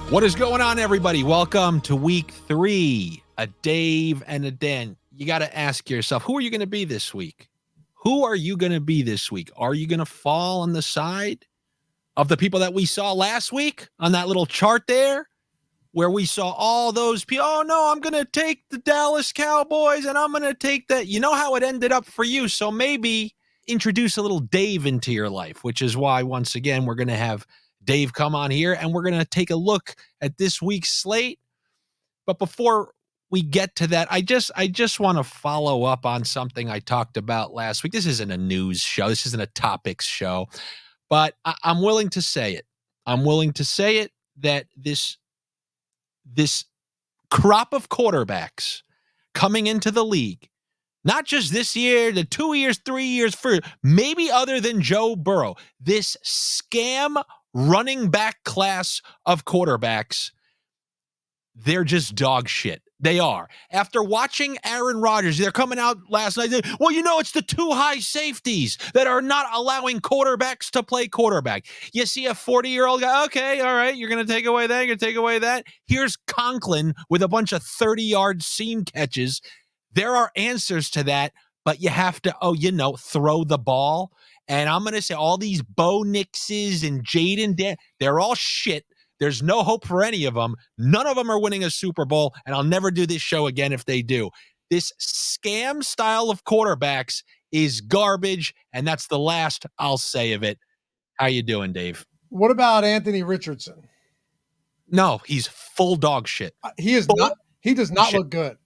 What is going on, everybody? Welcome to week 3, a Dave and a Dan. You got to ask yourself, who are you going to be this week? Who are you going to be this week? Are you going to fall on the side of the people that we saw last week on that little chart there where we saw all those people? Oh, no, I'm going to take the Dallas Cowboys and I'm going to take that. You know how it ended up for you. So maybe introduce a little Dave into your life, which is why, once again, we're going to have Dave come on here and we're going to take a look at this week's slate. But before we get to that, I just want to follow up on something I talked about last week. This isn't a news show. This isn't a topics show, but I'm willing to say it. I'm willing to say it that this crop of quarterbacks coming into the league, not just this year, the 2 years, 3 years, for maybe other than Joe Burrow, this scam running back class of quarterbacks, they're just dog shit. They are. After watching Aaron Rodgers, they're coming out last night. Well, it's the two high safeties that are not allowing quarterbacks to play quarterback. You see a 40-year-old guy, okay, all right, you're going to take away that, you're going to take away that. Here's Conklin with a bunch of 30-yard seam catches. There are answers to that, but you have to, throw the ball. And I'm going to say all these Bo Nixes and Jaden, they're all shit. There's no hope for any of them. None of them are winning a Super Bowl, and I'll never do this show again if they do. This scam style of quarterbacks is garbage, and that's the last I'll say of it. How you doing, Dave? What about Anthony Richardson? No, he's full dog shit. He is not. He does not look good.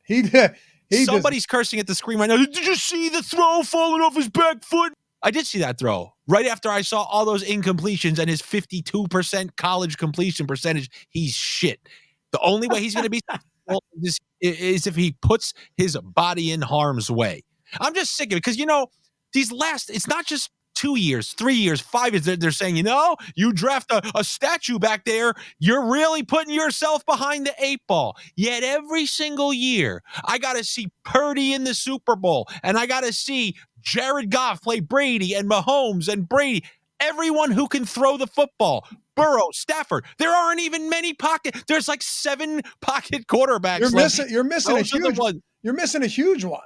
Somebody's cursing at the screen right now. Did you see the throw falling off his back foot? I did see that throw right after I saw all those incompletions and his 52% college completion percentage. He's shit. The only way he's going to be is if he puts his body in harm's way. I'm just sick of it because, it's not just 2 years, 3 years, 5 years. They're saying, you draft a statue back there, you're really putting yourself behind the 8 ball. Yet every single year, I got to see Purdy in the Super Bowl, and I got to see Jared Goff play Brady and Mahomes and Brady. Everyone who can throw the football. Burrow, Stafford. There aren't even many pocket. There's like 7 pocket quarterbacks. You're missing a huge one.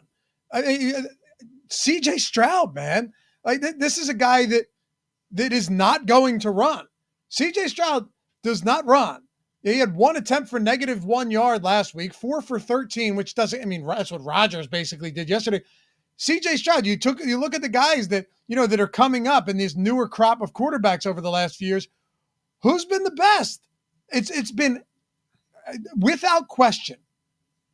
CJ Stroud, man. Like this is a guy that is not going to run. CJ Stroud does not run. He had 1 attempt for -1 yard last week, 4 for 13, which that's what Rodgers basically did yesterday. CJ Stroud, you look at the guys that are coming up in this newer crop of quarterbacks over the last few years. Who's been the best? It's been, without question,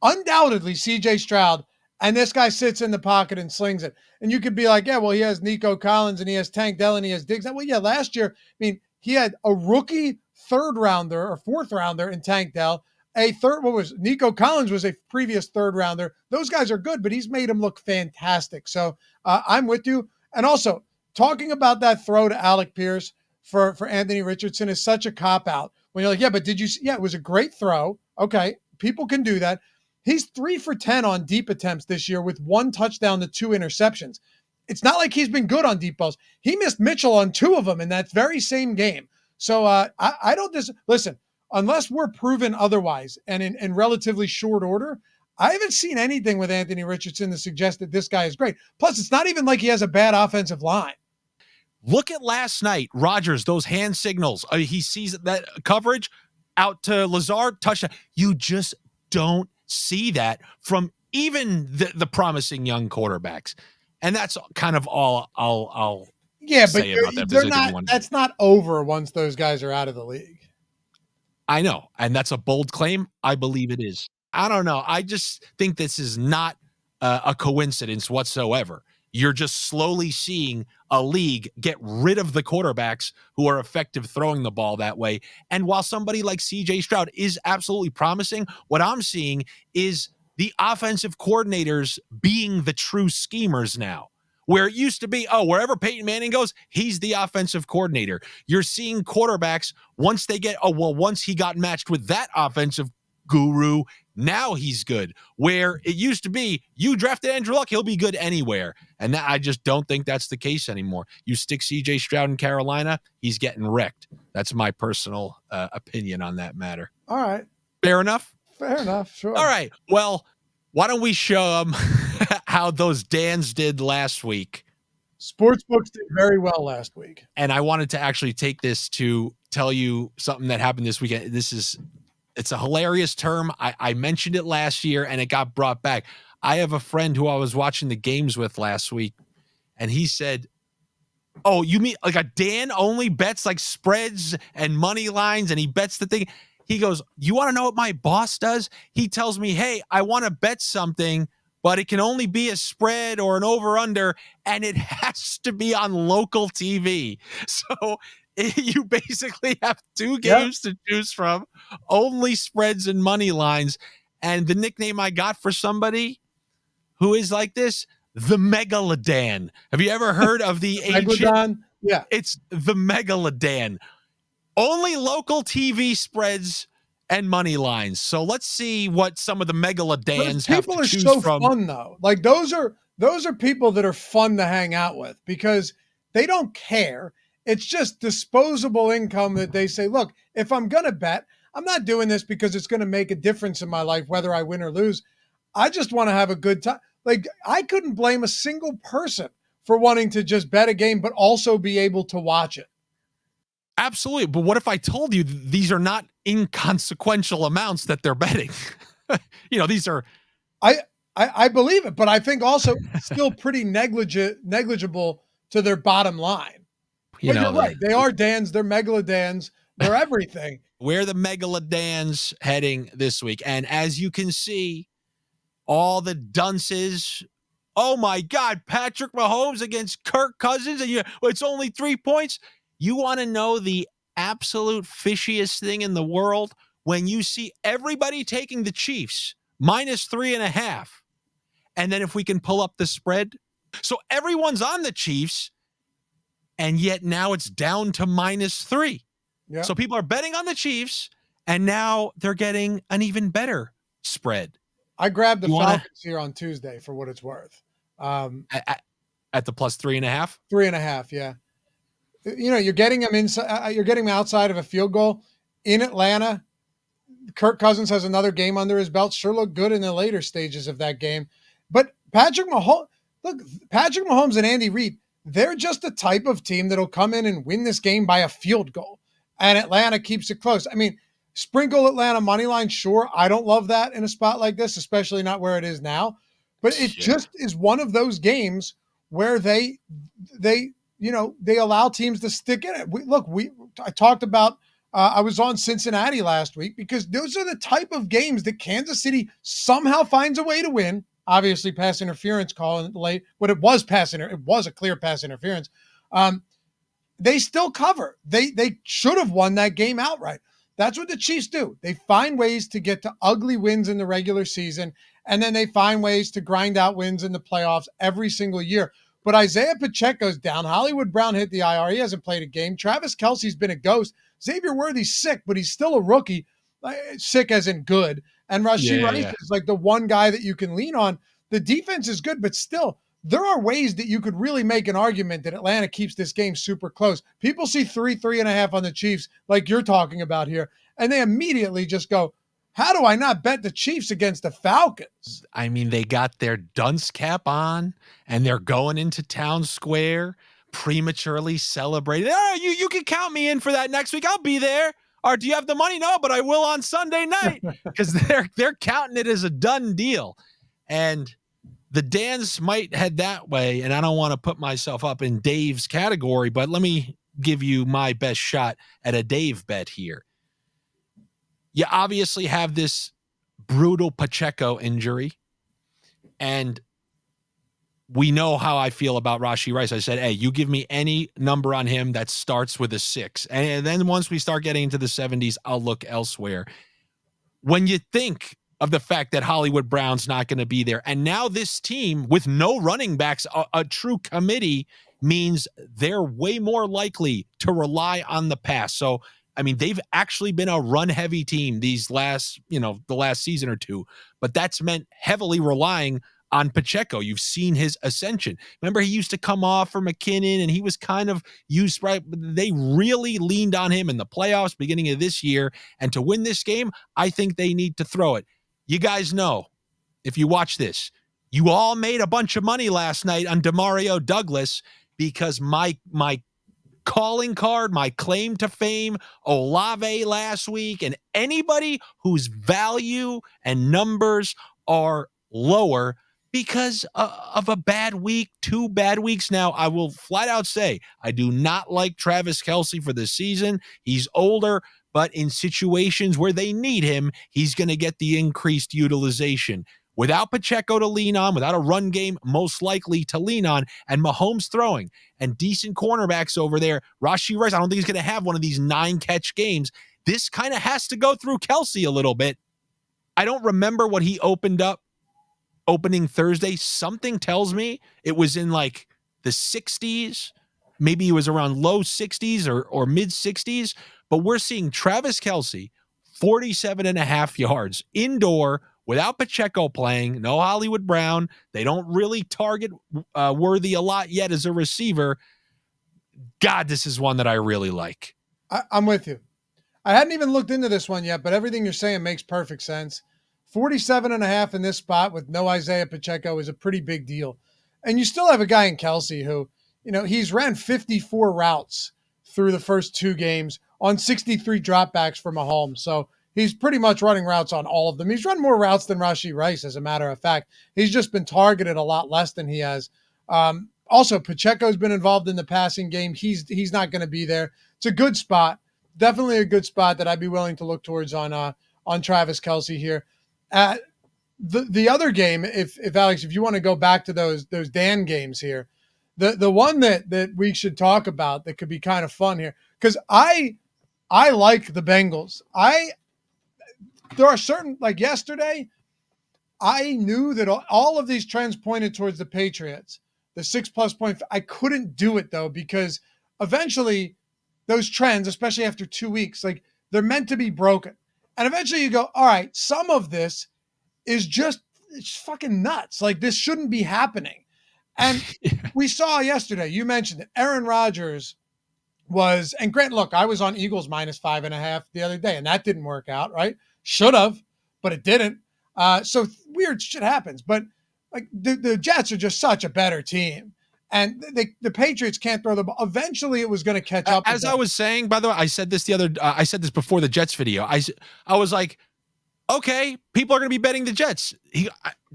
undoubtedly CJ Stroud. And this guy sits in the pocket and slings it. And you could be like, yeah, well, he has Nico Collins and he has Tank Dell and he has Diggs. Well, yeah, last year, he had a rookie 3rd rounder or 4th rounder in Tank Dell. Nico Collins was a previous 3rd rounder. Those guys are good, but he's made him look fantastic. So I'm with you. And also, talking about that throw to Alec Pierce for Anthony Richardson is such a cop-out. When you're like, yeah, but did you see? Yeah, it was a great throw. Okay, people can do that. He's 3 for 10 on deep attempts this year with 1 touchdown to 2 interceptions. It's not like he's been good on deep balls. He missed Mitchell on 2 of them in that very same game. So I don't listen, unless we're proven otherwise and in relatively short order, I haven't seen anything with Anthony Richardson to suggest that this guy is great. Plus, it's not even like he has a bad offensive line. Look at last night, Rodgers, those hand signals. He sees that coverage out to Lazard, touchdown. You just don't see that from even the promising young quarterbacks. And that's kind of all I'll say about that. They're not, that's not over once those guys are out of the league. I know. And that's a bold claim. I believe it is. I don't know. I just think this is not a coincidence whatsoever. You're just slowly seeing a league get rid of the quarterbacks who are effective throwing the ball that way. And while somebody like CJ Stroud is absolutely promising, what I'm seeing is the offensive coordinators being the true schemers now. Where it used to be, wherever Peyton Manning goes, he's the offensive coordinator. You're seeing quarterbacks, once he got matched with that offensive guru, Now he's good. Where it used to be, you drafted Andrew Luck, he'll be good anywhere. And I just don't think that's the case anymore. You stick CJ Stroud in Carolina, he's getting wrecked. That's my personal opinion on that matter. All right. Fair enough? Fair enough. Sure. All right. Well, why don't we show them how those Dans did last week? Sportsbooks did very well last week. And I wanted to actually take this to tell you something that happened this weekend. It's a hilarious term. I mentioned it last year and it got brought back. I have a friend who I was watching the games with last week, and he said, "Oh, you mean like a Dan only bets like spreads and money lines, and he bets the thing?" He goes, "You want to know what my boss does? He tells me, hey, I want to bet something, but it can only be a spread or an over-under, and it has to be on local TV." So you basically have two games to choose from, only spreads and money lines. And the nickname I got for somebody who is like this, the megaloDAN. Have you ever heard of the megaloDAN? Yeah. It's the megaloDAN. Only local TV spreads and money lines. So let's see what some of the megaloDANs have to choose from. People are so fun, though. Like those are people that are fun to hang out with because they don't care. It's just disposable income that they say, look, if I'm going to bet, I'm not doing this because it's going to make a difference in my life, whether I win or lose. I just want to have a good time. Like, I couldn't blame a single person for wanting to just bet a game, but also be able to watch it. Absolutely. But what if I told you these are not inconsequential amounts that they're betting? These are. I believe it, but I think also still pretty negligible to their bottom line. You're right. They are Dans. They're megaloDANs. They're everything. Where the megaloDANs heading this week? And as you can see, all the dunces. Oh my God, Patrick Mahomes against Kirk Cousins, and it's only 3 points. You want to know the absolute fishiest thing in the world? When you see everybody taking the Chiefs -3.5, and then if we can pull up the spread, so everyone's on the Chiefs. And yet now it's down to -3. Yeah. So people are betting on the Chiefs, and now they're getting an even better spread. I grabbed the Falcons here on Tuesday for what it's worth. At the +3.5? 3.5, yeah. You're getting them inside. You're getting them outside of a field goal in Atlanta. Kirk Cousins has another game under his belt. Sure looked good in the later stages of that game. But Patrick Mahomes and Andy Reid, they're just the type of team that'll come in and win this game by a field goal. And Atlanta keeps it close. I mean, sprinkle Atlanta money line, sure. I don't love that in a spot like this, especially not where it is now. But it just is one of those games where they allow teams to stick in it. I talked about, I was on Cincinnati last week because those are the type of games that Kansas City somehow finds a way to win. Obviously, pass interference call in late, but it was a clear pass interference. They still cover. They should have won that game outright. That's what the Chiefs do. They find ways to get to ugly wins in the regular season, and then they find ways to grind out wins in the playoffs every single year. But Isaiah Pacheco's down. Hollywood Brown hit the IR. He hasn't played a game. Travis Kelce's been a ghost. Xavier Worthy's sick, but he's still a rookie. Sick as in good. And Rashee Rice is like the one guy that you can lean on. The defense is good, but still, there are ways that you could really make an argument that Atlanta keeps this game super close. People see 3.5 on the Chiefs like you're talking about here, and they immediately just go, how do I not bet the Chiefs against the Falcons? I mean, they got their dunce cap on, and they're going into Town Square, prematurely celebrating. Oh, you can count me in for that next week. I'll be there. Or do you have the money? No, but I will on Sunday night, because they're counting it as a done deal. And the Dans might head that way, and I don't want to put myself up in Dave's category, but let me give you my best shot at a Dave bet here. You obviously have this brutal Pacheco injury, and we know how I feel about Rashee Rice. I said, hey, you give me any number on him that starts with a 6. And then once we start getting into the 70s, I'll look elsewhere. When you think of the fact that Hollywood Brown's not going to be there, and now this team with no running backs, a true committee, means they're way more likely to rely on the pass. So I mean, they've actually been a run-heavy team these last, the last season or two, but that's meant heavily relying on Pacheco. You've seen his ascension. Remember, he used to come off for McKinnon, and he was kind of used, right? They really leaned on him in the playoffs beginning of this year, and to win this game, I think they need to throw it. You guys know, if you watch this, you all made a bunch of money last night on Demario Douglas because my calling card, my claim to fame, Olave last week, and anybody whose value and numbers are lower because of a bad week, 2 bad weeks now, I will flat out say I do not like Travis Kelce for this season. He's older, but in situations where they need him, he's going to get the increased utilization. Without Pacheco to lean on, without a run game most likely to lean on, and Mahomes throwing, and decent cornerbacks over there, Rashee Rice, I don't think he's going to have one of these 9-catch games. This kind of has to go through Kelce a little bit. I don't remember what he opened up opening Thursday. Something tells me it was in like the 60s. Maybe it was around low 60s or mid 60s. But we're seeing Travis Kelce, 47.5 yards indoor, without Pacheco playing, no Hollywood Brown. They don't really target Worthy a lot yet as a receiver. God, this is one that I really like. I'm with you. I hadn't even looked into this one yet, but everything you're saying makes perfect sense. 47.5 in this spot with no Isaiah Pacheco is a pretty big deal. And you still have a guy in Kelce who, he's ran 54 routes through the first 2 games on 63 dropbacks for Mahomes. So he's pretty much running routes on all of them. He's run more routes than Rashee Rice, as a matter of fact. He's just been targeted a lot less than he has. Also, Pacheco's been involved in the passing game. He's not going to be there. It's a good spot. Definitely a good spot that I'd be willing to look towards on Travis Kelce here. The other game, if Alex, if you want to go back to those Dan games here, the one that we should talk about that could be kind of fun here, because I like the Bengals. There are certain, like yesterday, I knew that all of these trends pointed towards the Patriots, the 6+ point. I couldn't do it though, because eventually those trends, especially after 2 weeks, like they're meant to be broken. And eventually you go, all right, some of this is it's fucking nuts. Like this shouldn't be happening. And we saw yesterday, you mentioned it, Aaron Rodgers and Grant, look, I was on Eagles -5.5 the other day, and that didn't work out, right? Should have, but it didn't. So weird shit happens. But like the Jets are just such a better team. And the Patriots can't throw the ball. Eventually, it was going to catch up. As I was saying, by the way, I said this before the Jets video. I was like, okay, people are going to be betting the Jets.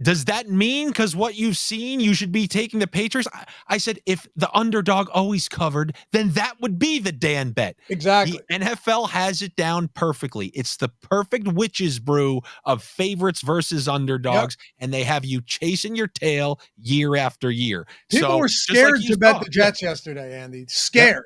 Does that mean because what you've seen, you should be taking the Patriots? I said, if the underdog always covered, then that would be the Dan bet. Exactly. The NFL has it down perfectly. It's the perfect witch's brew of favorites versus underdogs, and they have you chasing your tail year after year. People were scared to bet the Jets yesterday, Andy. Scared.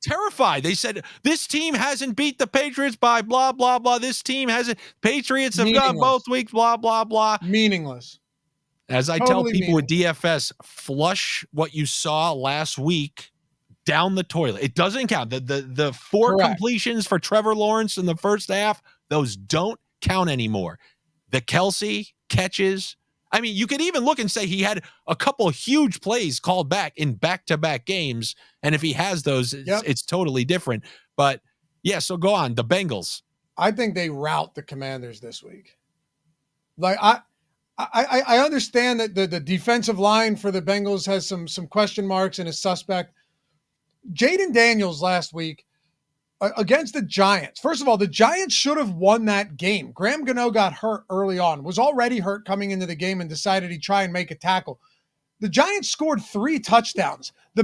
Terrified. They said, this team hasn't beat the Patriots by blah, blah, blah. This team hasn't. Patriots have got both weeks, blah, blah, blah. Meaningless. As I tell people with DFS, flush what you saw last week down the toilet. It doesn't count. The 4 completions for Trevor Lawrence in the first half, those don't count anymore. The Kelce catches. I mean, you could even look and say he had a couple huge plays called back in back-to-back games, and if he has those, it's totally different. But, yeah, so go on. The Bengals. I think they rout the Commanders this week. Like, I understand that the defensive line for the Bengals has some question marks and is suspect. Jaden Daniels last week against the Giants. First of all, the Giants should have won that game. Graham Gano got hurt early on, was already hurt coming into the game, and decided he'd try and make a tackle. The Giants scored 3 touchdowns. The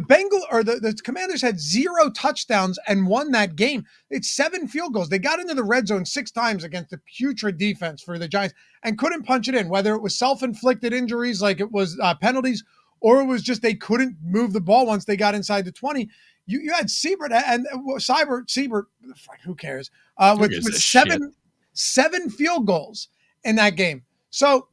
Commanders had 0 touchdowns and won that game. It's 7 field goals. They got into the red zone 6 times against the putrid defense for the Giants and couldn't punch it in, whether it was self-inflicted injuries like it was penalties, or it was just they couldn't move the ball once they got inside the 20. You had Siebert and Siebert, who cares? With 7 field goals in that game. So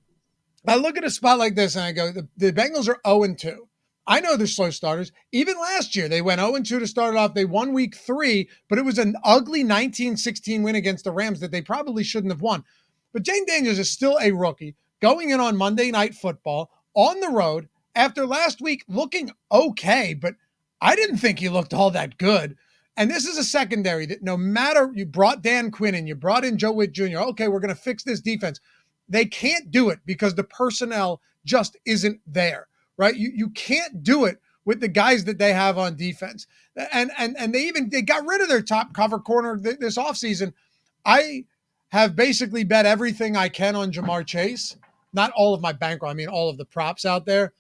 I look at a spot like this and I go, the Bengals are 0-2. I know they're slow starters. Even last year, they went 0-2 to start it off. They won week 3, but it was an ugly 19-16 win against the Rams that they probably shouldn't have won. But Jane Daniels is still a rookie going in on Monday Night Football on the road after last week looking okay, but I didn't think he looked all that good. And this is a secondary that no matter, you brought Dan Quinn in, you brought in Joe Witt Jr., okay, we're going to fix this defense. They can't do it because the personnel just isn't there, right? You can't do it with the guys that they have on defense. And they got rid of their top cover corner this offseason. I have basically bet everything I can on Jamar Chase. Not all of my bankroll, I mean all of the props out there.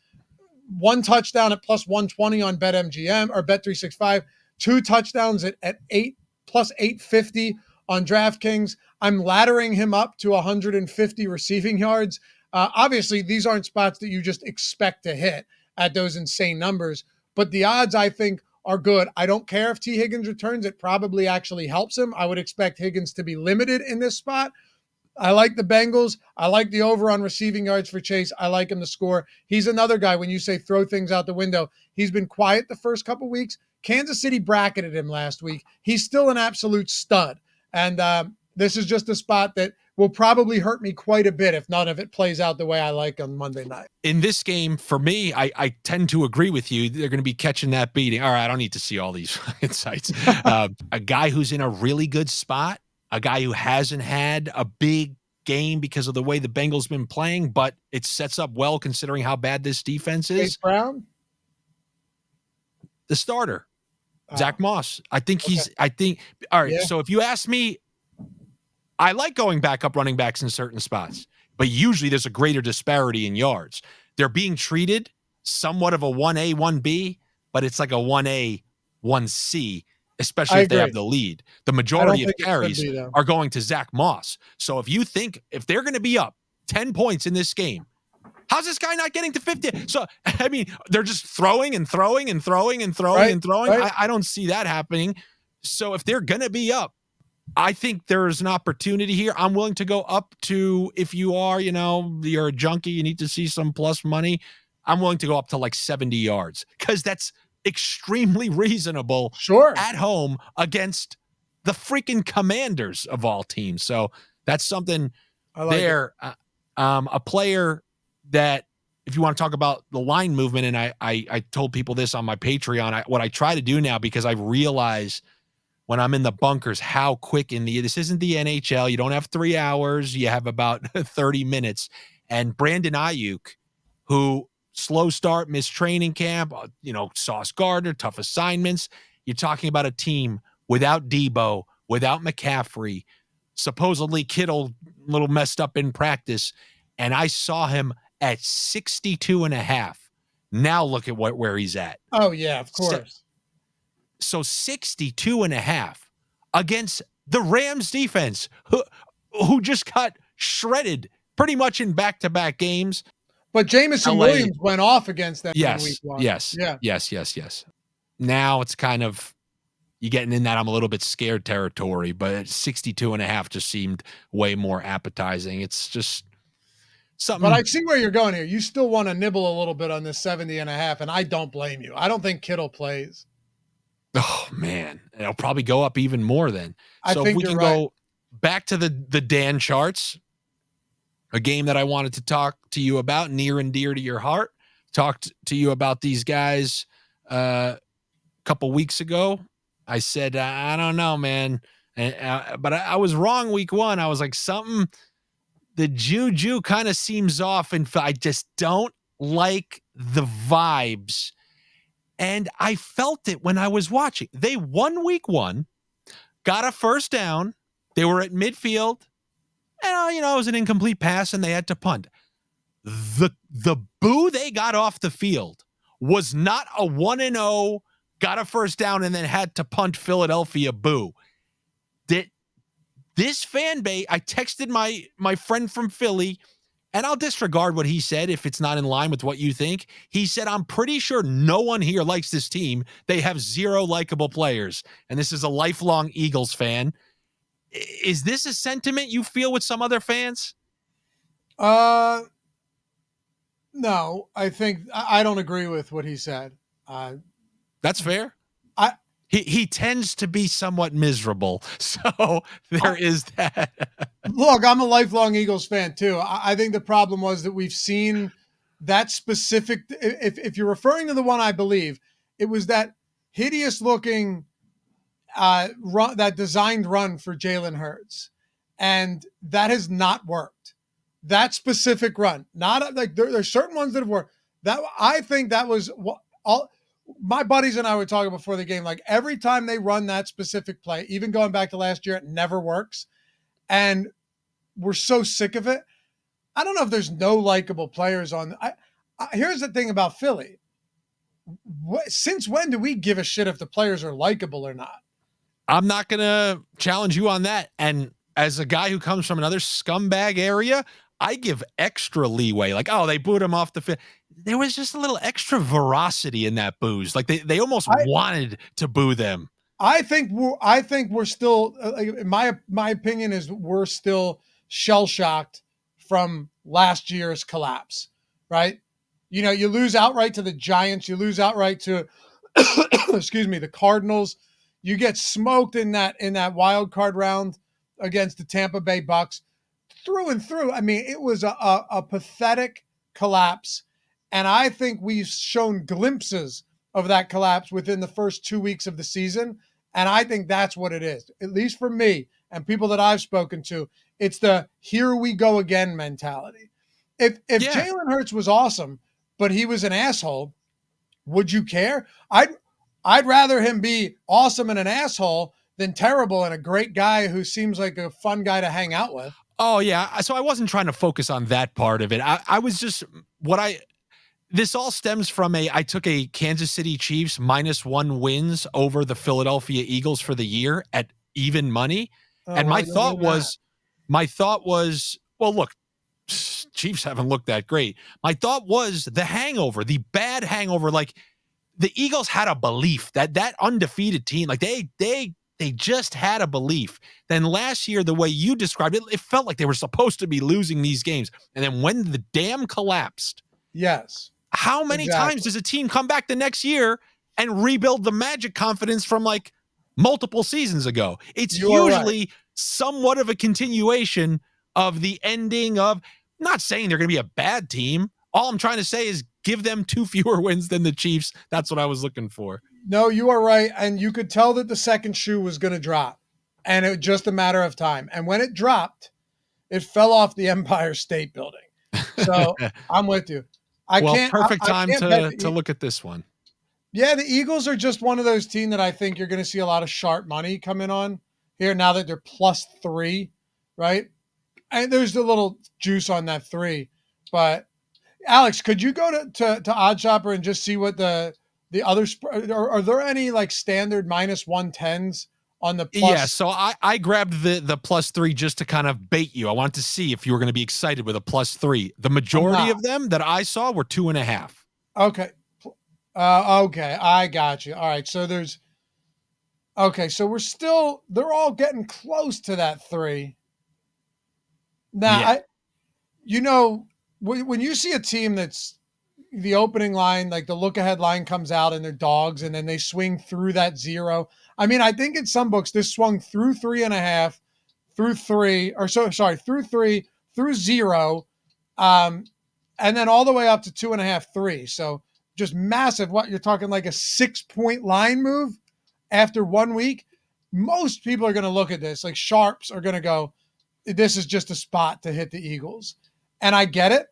1 touchdown at plus 120 on BetMGM or Bet365. 2 touchdowns at 8 plus 850 on DraftKings. I'm laddering him up to 150 receiving yards. Obviously, these aren't spots that you just expect to hit at those insane numbers, but the odds, I think, are good. I don't care if T. Higgins returns. It probably actually helps him. I would expect Higgins to be limited in this spot. I like the Bengals. I like the over on receiving yards for Chase. I like him to score. He's another guy, when you say throw things out the window, he's been quiet the first couple weeks. Kansas City bracketed him last week. He's still an absolute stud. And this is just a spot that will probably hurt me quite a bit if none of it plays out the way I like on Monday night. In this game, for me, I tend to agree with you. They're going to be catching that beating. All right, I don't need to see all these insights. A guy who's in a really good spot, a guy who hasn't had a big game because of the way the Bengals been playing, but it sets up well considering how bad this defense is. Chase Brown? The starter, Zach Moss. I think all right, so if you ask me, I like going backup running backs in certain spots, but usually there's a greater disparity in yards. They're being treated somewhat of a 1A, 1B, but it's like a 1A, 1C, especially if they have the lead. The majority of carries are going to Zach Moss. So if they're going to be up 10 points in this game, how's this guy not getting to 50? So, I mean, they're just throwing and throwing and throwing and throwing and throwing. Right. I don't see that happening. So if they're going to be up, I think there's an opportunity here. I'm willing to go up to, if you are, you're a junkie, you need to see some plus money, I'm willing to go up to like 70 yards because that's extremely reasonable at home against the freaking Commanders of all teams. So that's something there. A player that, if you want to talk about the line movement, and I told people this on my Patreon, what I try to do now, because I realize when I'm in the bunkers how quick this isn't the NHL. You don't have 3 hours. You have about 30 minutes. And Brandon Ayuk, who slow start, missed training camp, Sauce Gardner, tough assignments. You're talking about a team without Debo, without McCaffrey, supposedly Kittle a little messed up in practice. And I saw him at 62.5. Now look at where he's at. Oh, yeah, of course. So 62.5 against the Rams defense, who just got shredded pretty much in back-to-back games. But Jameson Williams went off against them in week 1. Yes. Now it's kind of, you're getting in that I'm a little bit scared territory, but 62.5 just seemed way more appetizing. It's just something. But I see where you're going here. You still want to nibble a little bit on this 70.5, and I don't blame you. I don't think Kittle plays. Oh, man. It'll probably go up even more then. So if we can go back to the Dan charts, a game that I wanted to talk to you about, near and dear to your heart. Talked to you about these guys a couple weeks ago. I said, I don't know, man. But I was wrong week 1. I was like, the juju kind of seems off. And I just don't like the vibes. And I felt it when I was watching. They won week 1, got a first down. They were at midfield. And, it was an incomplete pass and they had to punt. The boo they got off the field was not a 1-0, got a first down and then had to punt Philadelphia boo. This fan base, I texted my friend from Philly, and I'll disregard what he said if it's not in line with what you think. He said, I'm pretty sure no one here likes this team. They have 0 likable players. And this is a lifelong Eagles fan. Is this a sentiment you feel with some other fans? No, I think I don't agree with what he said. Uh, That's fair. I, He tends to be somewhat miserable, so there is that. Look, I'm a lifelong Eagles fan too. I think the problem was that we've seen that specific. If you're referring to the one I believe, it was that hideous looking run, that designed run for Jalen Hurts, and that has not worked. That specific run, not like there's certain ones that have worked. That I think that was what all my buddies and I were talking before the game. Like every time they run that specific play, even going back to last year, it never works, and we're so sick of it. I don't know if there's no likable players on. Here's the thing about Philly. Since when do we give a shit if the players are likable or not? I'm not going to challenge you on that. And as a guy who comes from another scumbag area, I give extra leeway. Like, oh, they booed him off the field. There was just a little extra veracity in that booze. Like they almost wanted to boo them. I think we're still. My opinion is we're still shell shocked from last year's collapse. Right? You know, you lose outright to the Giants. You lose outright to, excuse me, the Cardinals. You get smoked in that wild card round against the Tampa Bay Bucks. Through and through. I mean, it was a pathetic collapse. And I think we've shown glimpses of that collapse within the first 2 weeks of the season. And I think that's what it is, at least for me and people that I've spoken to. It's the here we go again mentality. If Jalen Hurts was awesome, but he was an asshole, would you care? I'd rather him be awesome and an asshole than terrible and a great guy who seems like a fun guy to hang out with. Oh, yeah. So I wasn't trying to focus on that part of it. I was just this all stems from I took a Kansas City Chiefs -1 wins over the Philadelphia Eagles for the year at even money. And my thought was, well, look, Chiefs haven't looked that great. My thought was the hangover, the bad hangover. Like the Eagles had a belief that undefeated team, like they just had a belief. Then last year, the way you described it, it felt like they were supposed to be losing these games. And then when the dam collapsed, yes. How many times does a team come back the next year and rebuild the magic confidence from like multiple seasons ago? It's usually somewhat of a continuation of the ending of, not saying they're going to be a bad team. All I'm trying to say is give them 2 fewer wins than the Chiefs. That's what I was looking for. No, you are right. And you could tell that the second shoe was going to drop. And it was just a matter of time. And when it dropped, it fell off the Empire State Building. So I'm with you. Perfect time to look at this one. Yeah, the Eagles are just one of those teams that I think you're going to see a lot of sharp money coming on here now that they're +3, right? And there's a little juice on that 3. But Alex, could you go to OddsShopper and just see what the other are there any like standard -110s on the plus? Yeah, so I grabbed the +3 just to kind of bait you. I wanted to see if you were going to be excited with a +3. The majority of them that I saw were 2.5. Okay. Okay, I got you. All right, so so they're all getting close to that 3. Now, yeah. When you see a team that's the opening line, like the look ahead line comes out and they're dogs and then they swing through that 0. I mean, I think in some books this swung through 3.5, through 3, through 3, through 0, and then all the way up to 2.5, 3. So just massive. What you're talking like a 6-point line move after 1 week. Most people are going to look at this like sharps are going to go, this is just a spot to hit the Eagles. And I get it.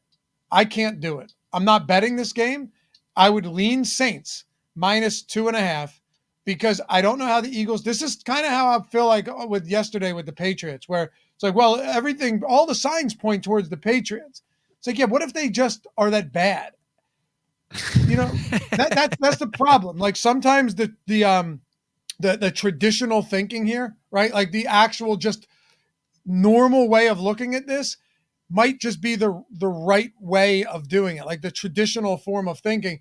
I can't do it. I'm not betting this game. I would lean Saints -2.5 because I don't know how the Eagles, this is kind of how I feel like with yesterday with the Patriots, where it's like, well, all the signs point towards the Patriots. It's like, yeah, what if they just are that bad? You know, that's the problem. Like sometimes the traditional thinking here, right? Like the actual just normal way of looking at this might just be the right way of doing it, like the traditional form of thinking.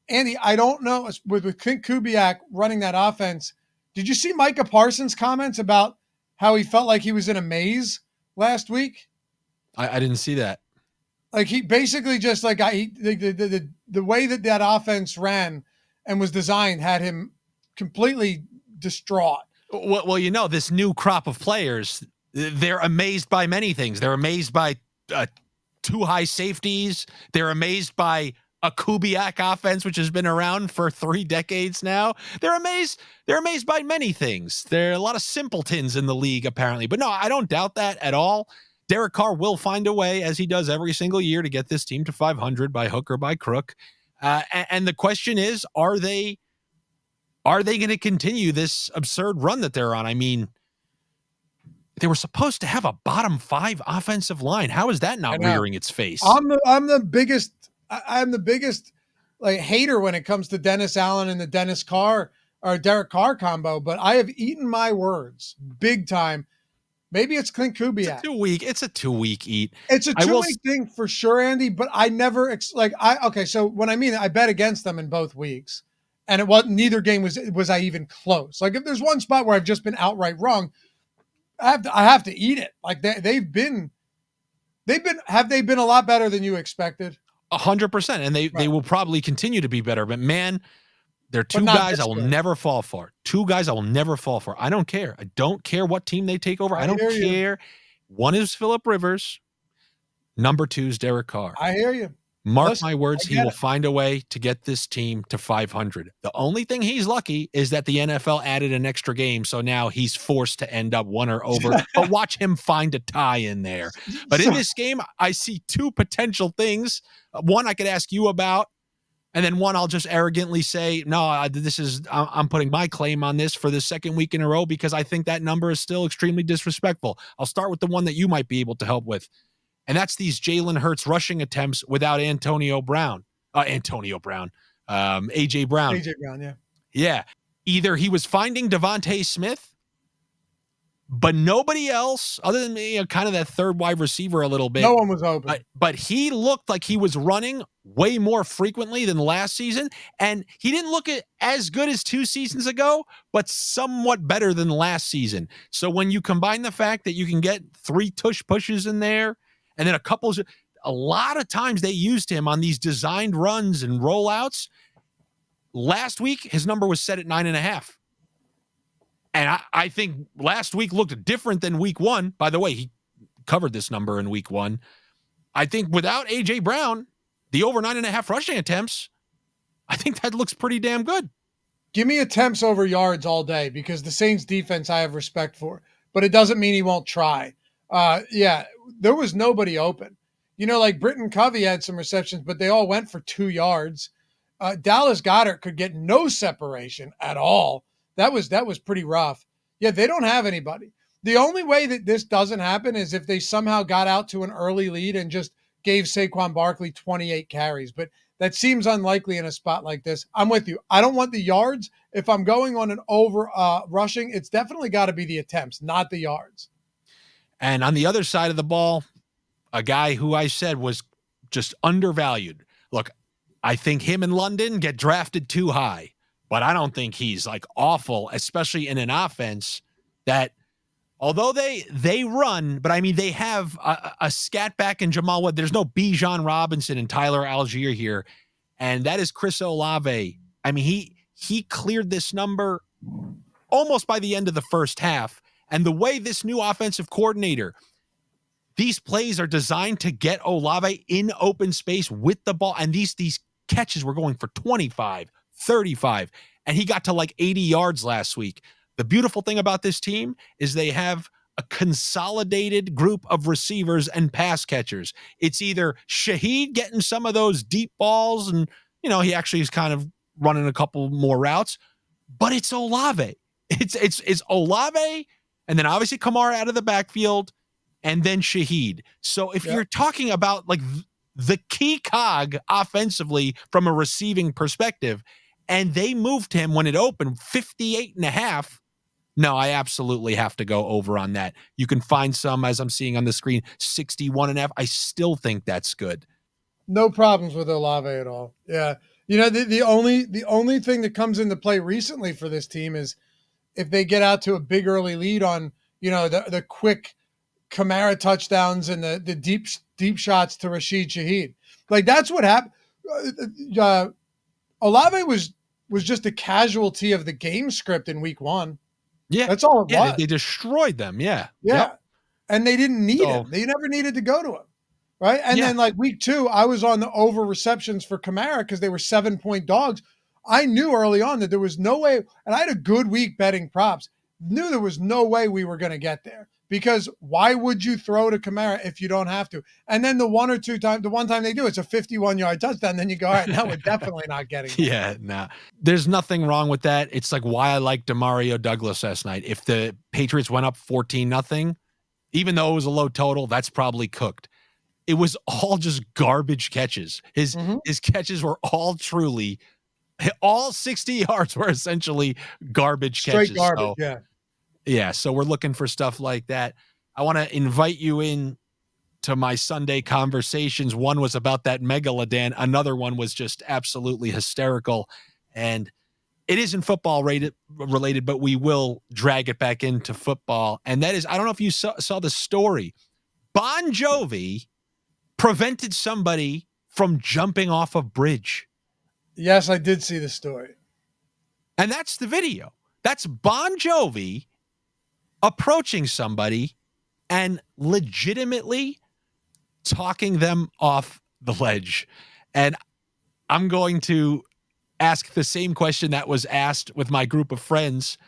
Andy, I don't know, with Clint Kubiak running that offense, did you see Micah Parsons' comments about how he felt like he was in a maze last week? I didn't see that. Like he basically just like the way that offense ran and was designed had him completely distraught. Well, this new crop of players, they're amazed by many things. They're amazed by two high safeties. They're amazed by a Kubiak offense, which has been around for 3 decades now. They're amazed. They're amazed by many things. There are a lot of simpletons in the league, apparently. But no, I don't doubt that at all. Derek Carr will find a way, as he does every single year, to get this team to 500 by hook or by crook. And the question is, are they going to continue this absurd run that they're on? I mean, they were supposed to have a bottom 5 offensive line. How is that not rearing its face? I'm the biggest like hater when it comes to Dennis Allen and the Dennis Carr or Derek Carr combo, but I have eaten my words big time. Maybe it's Clint Kubiak. It's a 2-week eat. It's a 2-week thing for sure, Andy, but I never so when I mean I bet against them in both weeks. And it wasn't, neither game was I even close. Like if there's one spot where I've just been outright wrong, I have to eat it. Like they've been a lot better than you expected? 100%. And they will probably continue to be better. But man, they're two guys I will never fall for. 2 guys I will never fall for. I don't care. I don't care what team they take over. I don't care. One is Phillip Rivers. Number 2 is Derek Carr. I hear you. Mark my words, he will find a way to get this team to 500. The only thing he's lucky is that the NFL added an extra game, so now he's forced to end up 1 or over. But watch him find a tie in there. But in this game, I see 2 potential things. One I could ask you about, and then one I'll just arrogantly say, no, I'm putting my claim on this for the 2nd week in a row because I think that number is still extremely disrespectful. I'll start with the one that you might be able to help with. And that's these Jalen Hurts rushing attempts without A.J. Brown. A.J. Brown, yeah. Yeah. Either he was finding Devontae Smith, but nobody else, other than me, kind of that third wide receiver a little bit. No one was open. But he looked like he was running way more frequently than last season. And he didn't look as good as 2 seasons ago, but somewhat better than last season. So when you combine the fact that you can get 3 tush pushes in there, and then a lot of times they used him on these designed runs and rollouts. Last week, his number was set at 9.5. And I think last week looked different than week 1. By the way, he covered this number in week 1. I think without A.J. Brown, the over 9.5 rushing attempts, I think that looks pretty damn good. Give me attempts over yards all day because the Saints defense I have respect for, but it doesn't mean he won't try. There was nobody open. Like Britton Covey had some receptions, but they all went for 2 yards. Dallas Goedert could get no separation at all. That was pretty rough. Yeah, they don't have anybody. The only way that this doesn't happen is if they somehow got out to an early lead and just gave Saquon Barkley 28 carries. But that seems unlikely in a spot like this. I'm with you. I don't want the yards. If I'm going on an over rushing, it's definitely got to be the attempts, not the yards. And on the other side of the ball, a guy who I said was just undervalued. Look, I think him and London get drafted too high, but I don't think he's like awful, especially in an offense that, although they run, but I mean, they have a scat back in Jamal Wood. There's no Bijan Robinson and Tyler Algier here. And that is Chris Olave. I mean, he cleared this number almost by the end of the first half. And the way this new offensive coordinator, these plays are designed to get Olave in open space with the ball. And these catches were going for 25, 35. And he got to like 80 yards last week. The beautiful thing about this team is they have a consolidated group of receivers and pass catchers. It's either Shaheed getting some of those deep balls, and, he actually is kind of running a couple more routes, but it's Olave. It's Olave, and then obviously Kamara out of the backfield, and then Shaheed. So if you're talking about like the key cog offensively from a receiving perspective, and they moved him when it opened 58.5, no, I absolutely have to go over on that. You can find some, as I'm seeing on the screen, 61.5. I still think that's good. No problems with Olave at all. Yeah. The only thing that comes into play recently for this team is if they get out to a big early lead on, the quick Kamara touchdowns and the deep shots to Rashid Shaheed. Like that's what happened. Olave was just a casualty of the game script in week 1. Yeah. That's all it Yeah, was. they destroyed them. Yeah. Yeah. Yep. And they didn't need him. They never needed to go to him. Right. And Yeah. then like week 2, I was on the over receptions for Kamara because they were 7-point dogs. I knew early on that there was no way, and I had a good week betting props, knew there was no way we were going to get there because why would you throw to Kamara if you don't have to? And then the one time they do, it's a 51-yard touchdown. Then you go, all right, now we're definitely not getting there. Yeah, nah. There's nothing wrong with that. It's like why I liked Demario Douglas last night. If the Patriots went up 14-0, even though it was a low total, that's probably cooked. It was all just garbage catches. His catches were all 60 yards were essentially garbage catches. Straight garbage, so, yeah. So we're looking for stuff like that. I want to invite you in to my Sunday conversations. One was about that megaloDAN. Another one was just absolutely hysterical. And it isn't football related, but we will drag it back into football. And that is, I don't know if you saw the story. Bon-Jovi prevented somebody from jumping off a bridge. Yes, I did see the story. And that's the video. That's Bon-Jovi approaching somebody and legitimately talking them off the ledge. And I'm going to ask the same question that was asked with my group of friends.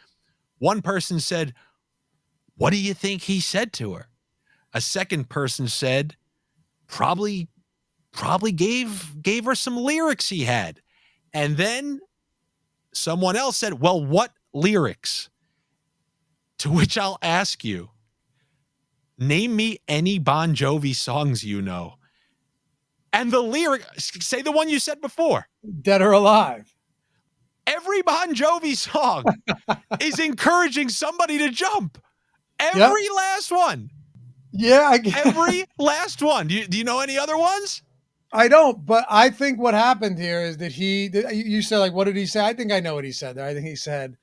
One person said, "What do you think he said to her?" A second person said, probably gave her some lyrics he had. And then someone else said, "Well, what lyrics?" To which I'll ask you, name me any Bon Jovi songs you know. And the lyric, say the one you said before. Dead or Alive. Every Bon Jovi song is encouraging somebody to jump. Every last one. Yeah. Every last one. Do you know any other ones? I don't, but I think what happened here is that you said, like, what did he say? I think I know what he said there. I think he said,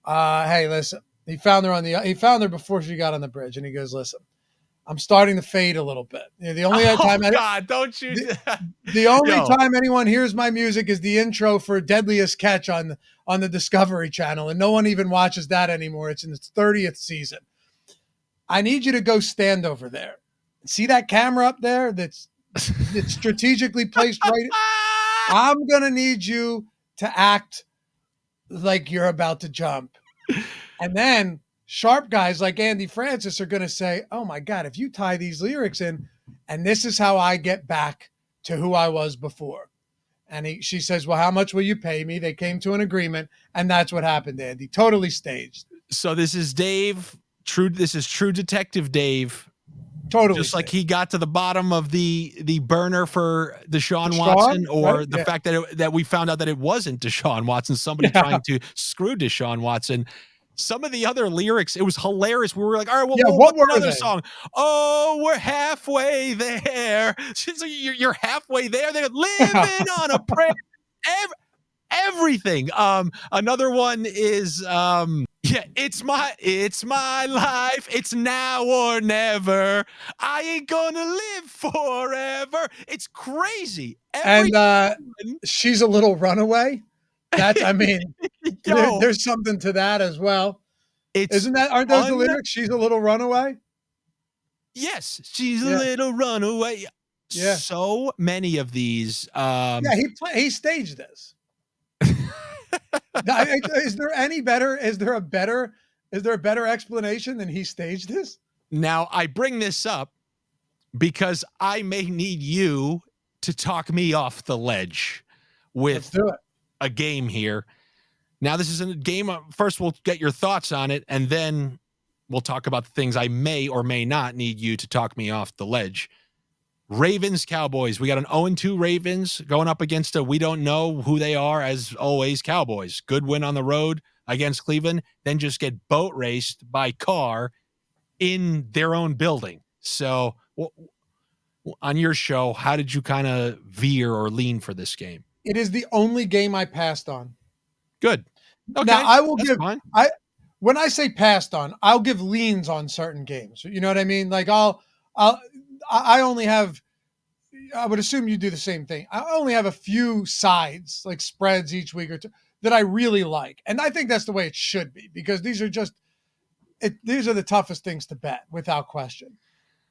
hey, listen, he found her before she got on the bridge. And he goes, "Listen, I'm starting to fade a little bit. You know, the only time time anyone hears my music is the intro for Deadliest Catch on the Discovery Channel. And no one even watches that anymore. It's in its 30th season. I need you to go stand over there. See that camera up there that's strategically placed right? I'm going to need you to act like you're about to jump." And then sharp guys like Andy Francess are going to say, "Oh my God, if you tie these lyrics in, and this is how I get back to who I was before." And she says, "Well, how much will you pay me?" They came to an agreement, and that's what happened, Andy. Totally staged. So this is Dave. This is True Detective Dave. Totally. Just like he got to the bottom of the burner for Deshaun Watson, or right? The fact that we found out that it wasn't Deshaun Watson, somebody trying to screw Deshaun Watson. Some of the other lyrics, it was hilarious. We were like, all right, well, what were another they? song? "Oh, we're halfway there." So you're halfway there. They're living on a prayer. Everything. Another one is it's my life. It's now or never. I ain't gonna live forever. It's crazy. She's a Little Runaway. That's, I mean, there's something to that as well. Aren't those the lyrics? She's a little runaway. Yes, she's a little runaway. Yeah. So many of these. He staged this. Is there any better? Is there a better explanation than he staged this? Now I bring this up because I may need you to talk me off the ledge with a game here. Now, this is a game. First, we'll get your thoughts on it, and then we'll talk about the things I may or may not need you to talk me off the ledge. Ravens-Cowboys. We got an 0-2 Ravens going up against we don't know who they are, as always, Cowboys. Good win on the road against Cleveland, then just get boat raced by Carr in their own building. So, on your show, how did you kind of veer or lean for this game? It is the only game I passed on. Good. Okay. Now I will give when I say passed on, I'll give leans on certain games. You know what I mean? Like I only have, I would assume you do the same thing. I only have a few sides, like spreads each week or two, that I really like. And I think that's the way it should be, because these are the toughest things to bet without question.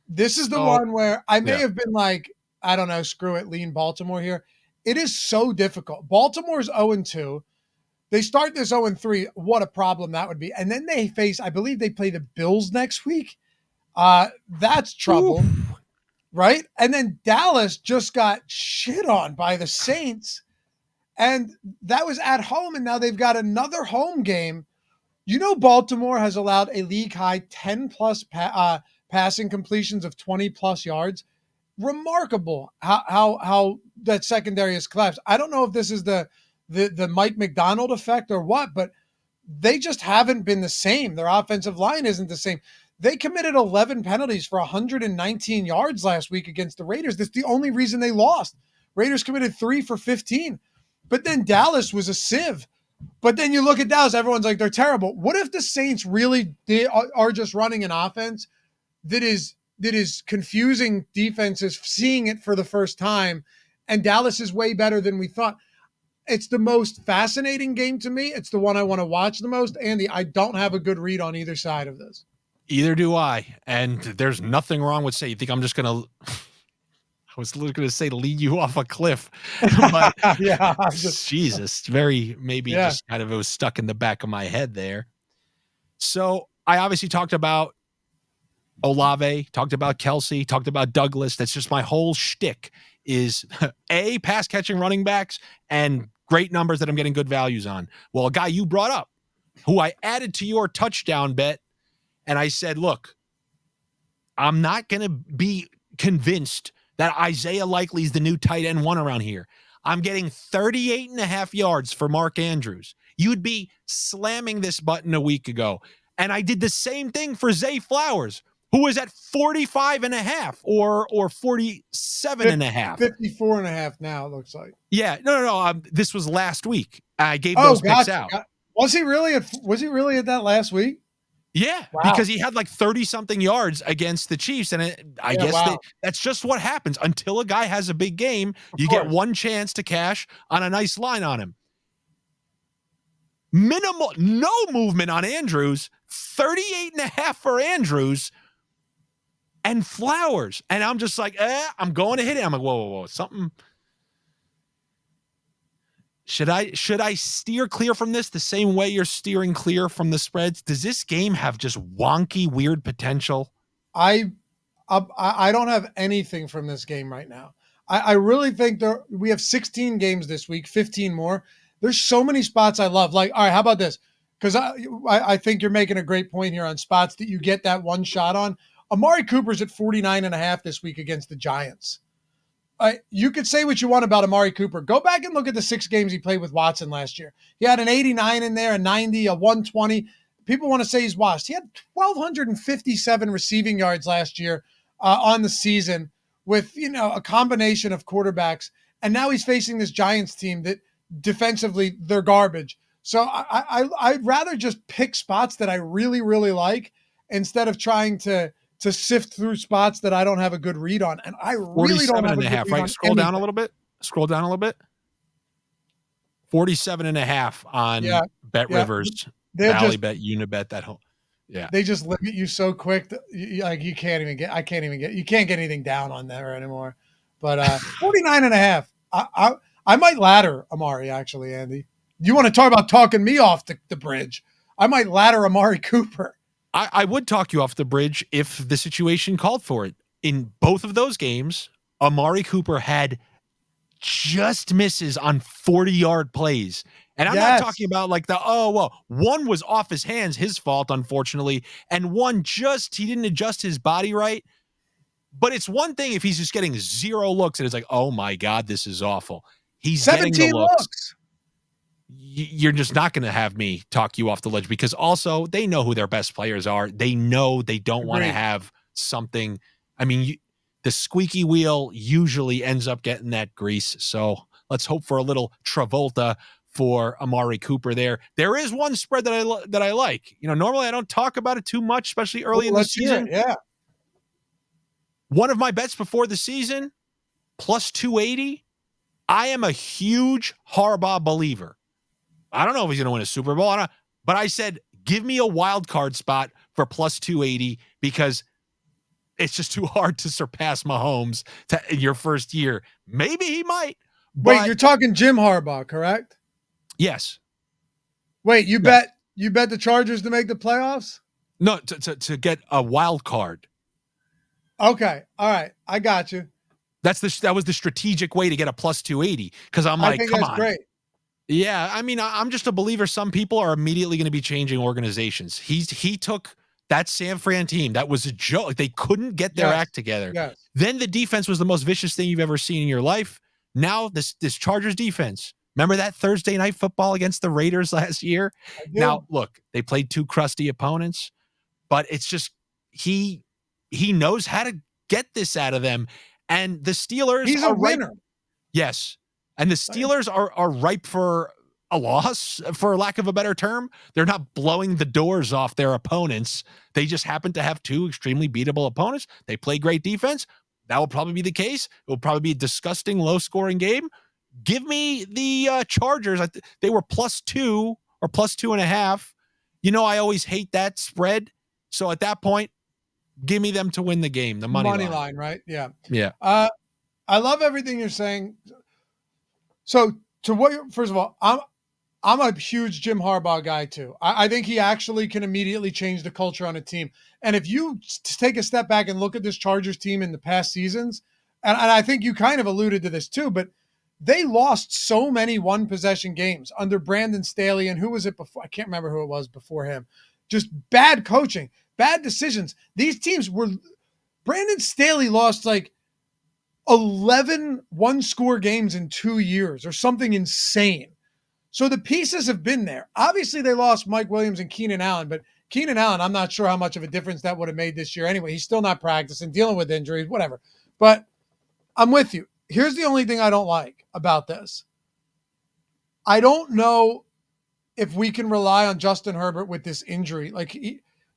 This is the So one where I may yeah. have been like, I don't know, screw it, lean Baltimore here. It is so difficult. Baltimore's 0-2. They start this 0-3. What a problem that would be. And then they face, I believe they play the Bills next week. That's trouble, Oof. right? And then Dallas just got shit on by the Saints. And that was at home. And now they've got another home game. You know, Baltimore has allowed a league high 10 plus passing completions of 20 plus yards. Remarkable how that secondary has collapsed. I don't know if this is the Mike McDonald effect or what, but they just haven't been the same. Their offensive line isn't the same. They committed 11 penalties for 119 yards last week against the Raiders. That's the only reason they lost. Raiders committed 3 for 15. But then Dallas was a sieve. But then you look at Dallas, everyone's like, they're terrible. What if the Saints really are just running an offense that is confusing defenses, seeing it for the first time, and Dallas is way better than we thought? It's the most fascinating game to me. It's the one I want to watch the most. Andy, I don't have a good read on either side of this. Either do I. And there's nothing wrong with saying, you think I'm just going to, I was literally going to say lead you off a cliff, but yeah, Jesus, maybe just kind of, it was stuck in the back of my head there. So I obviously talked about Olave, talked about Kelsey, talked about Douglas. That's just my whole shtick is pass catching running backs and great numbers that I'm getting good values on. Well, a guy you brought up who I added to your touchdown bet, and I said, look, I'm not going to be convinced that Isaiah Likely is the new tight end one around here. I'm getting 38.5 yards for Mark Andrews. You'd be slamming this button a week ago. And I did the same thing for Zay Flowers, who was at 45.5 or 47.5. 54.5 now, it looks like. Yeah, no. This was last week. I gave those picks out. Was he really at that last week? Yeah, wow. Because he had like 30-something yards against the Chiefs, and I guess that's just what happens. Until a guy has a big game, you get one chance to cash on a nice line on him. Minimal, no movement on Andrews, 38.5 for Andrews, and Flowers. And I'm just like, I'm going to hit it. I'm like, whoa, something. Should I steer clear from this the same way you're steering clear from the spreads? Does this game have just wonky, weird potential? I don't have anything from this game right now. I really think we have 16 games this week, 15 more. There's so many spots I love. Like, all right, how about this? Because I think you're making a great point here on spots that you get that one shot on. Amari Cooper's at 49.5 this week against the Giants. You could say what you want about Amari Cooper. Go back and look at the 6 games he played with Watson last year. He had an 89 in there, a 90, a 120. People want to say he's washed. He had 1,257 receiving yards last year on the season with, a combination of quarterbacks. And now he's facing this Giants team that defensively they're garbage. So I'd rather just pick spots that I really, really like instead of trying to sift through spots that I don't have a good read on. And I really don't have a good read on. Scroll down a little bit. 47.5 on Bet Rivers, Valley Bet, Unibet, that whole. Yeah. They just limit you so quick that you can't even get anything down on there anymore. But 49.5. I might ladder Amari, actually, Andy. You want to talk about talking me off the bridge? I might ladder Amari Cooper. I would talk you off the bridge if the situation called for it. In both of those games, Amari Cooper had just misses on 40-yard plays. And I'm not talking about like one was off his hands, his fault, unfortunately, and one he didn't adjust his body right. But it's one thing if he's just getting 0 looks and it's like, oh my God, this is awful. He's 17 getting the looks. You're just not going to have me talk you off the ledge, because also they know who their best players are. They know they don't want to have something. I mean, the squeaky wheel usually ends up getting that grease. So let's hope for a little Travolta for Amari Cooper there. There is one spread that I like. Normally I don't talk about it too much, especially early in the season. Yeah. One of my bets before the season, plus 280. I am a huge Harbaugh believer. I don't know if he's going to win a Super Bowl, but I said, give me a wild card spot for plus 280 because it's just too hard to surpass Mahomes in your first year. Maybe he might. Wait, you're talking Jim Harbaugh, correct? Yes. Wait, you bet the Chargers to make the playoffs? No, to get a wild card. Okay. All right. I got you. That was the strategic way to get a plus 280 because I'm like, come on. Great. Yeah, I mean, I'm just a believer. Some people are immediately going to be changing organizations. He took that San Fran team. That was a joke. They couldn't get their act together. Yes. Then the defense was the most vicious thing you've ever seen in your life. Now this Chargers defense. Remember that Thursday night football against the Raiders last year? Now, look, they played two crusty opponents, but it's just he knows how to get this out of them. And the Steelers He's a winner. Yes. And the Steelers are ripe for a loss, for lack of a better term. They're not blowing the doors off their opponents. They just happen to have two extremely beatable opponents. They play great defense. That will probably be the case. It will probably be a disgusting, low-scoring game. Give me the Chargers. They were +2 or +2.5. I always hate that spread. So at that point, give me them to win the game. The money line, right? Yeah. Yeah. I love everything you're saying. So first of all, I'm a huge Jim Harbaugh guy too. I think he actually can immediately change the culture on a team. And if you take a step back and look at this Chargers team in the past seasons, and I think you kind of alluded to this too, but they lost so many one-possession games under Brandon Staley, and who was it before? I can't remember who it was before him. Just bad coaching, bad decisions. These teams Brandon Staley lost like 11 one-score games in 2 years or something insane. So the pieces have been there. Obviously, they lost Mike Williams and Keenan Allen, but Keenan Allen, I'm not sure how much of a difference that would have made this year anyway. He's still not practicing, dealing with injuries, whatever. But I'm with you. Here's the only thing I don't like about this. I don't know if we can rely on Justin Herbert with this injury. Like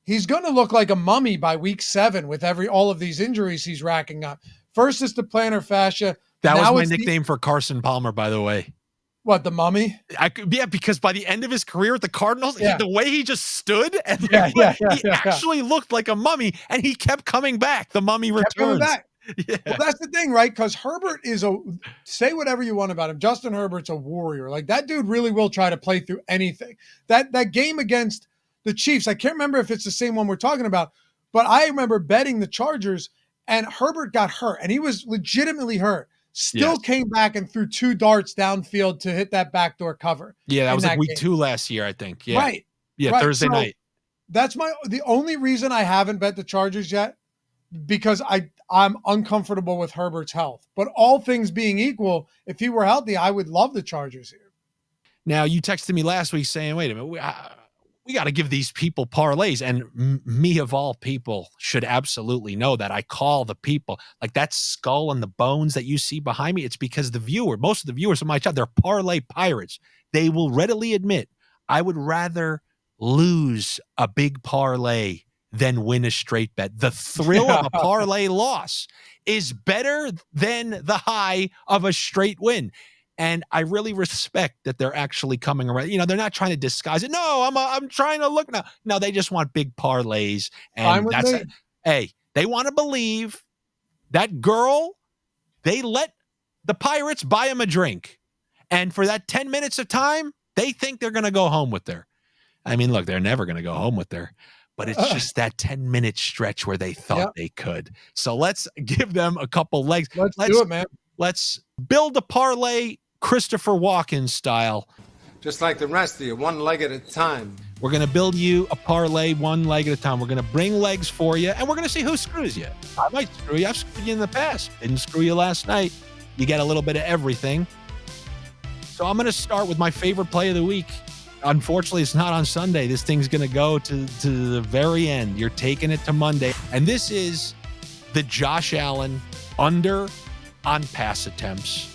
he's going to look like a mummy by week 7 with all of these injuries he's racking up. First is the plantar fascia. That was my nickname for Carson Palmer, by the way. What, the mummy? Because by the end of his career at the Cardinals, the way he just stood and he actually looked like a mummy, and he kept coming back. The mummy returns. Yeah. Well, that's the thing, right? Because Herbert say whatever you want about him. Justin Herbert's a warrior. Like that dude really will try to play through anything. That game against the Chiefs, I can't remember if it's the same one we're talking about, but I remember betting the Chargers, and Herbert got hurt, and he was legitimately hurt. Still came back and threw 2 darts downfield to hit that backdoor cover. Yeah, that was like week 2 last year, I think. Yeah. Right. Yeah, right. Thursday night. That's the only reason I haven't bet the Chargers yet, because I'm uncomfortable with Herbert's health. But all things being equal, if he were healthy, I would love the Chargers here. Now, you texted me last week saying, wait a minute, we got to give these people parlays. And me of all people should absolutely know that. I call the people, like that skull and the bones that you see behind me. It's because most of the viewers of my channel, they're parlay pirates. They will readily admit, I would rather lose a big parlay than win a straight bet. The thrill of a parlay loss is better than the high of a straight win. And I really respect that they're actually coming around. They're not trying to disguise it. No, I'm trying to look now. No, they just want big parlays. And that's it. Hey, they want to believe that girl, they let the Pirates buy them a drink. And for that 10 minutes of time, they think they're going to go home with her. I mean, look, they're never going to go home with her. But it's just that 10-minute stretch where they thought they could. So let's give them a couple legs. Let's do it, man. Let's build a parlay Christopher Walken style. Just like the rest of you, one leg at a time. We're going to build you a parlay one leg at a time. We're going to bring legs for you, and we're going to see who screws you. I might screw you. I've screwed you in the past. Didn't screw you last night. You get a little bit of everything. So I'm going to start with my favorite play of the week. Unfortunately, it's not on Sunday. This thing's going to go to the very end. You're taking it to Monday. And this is the Josh Allen under on pass attempts.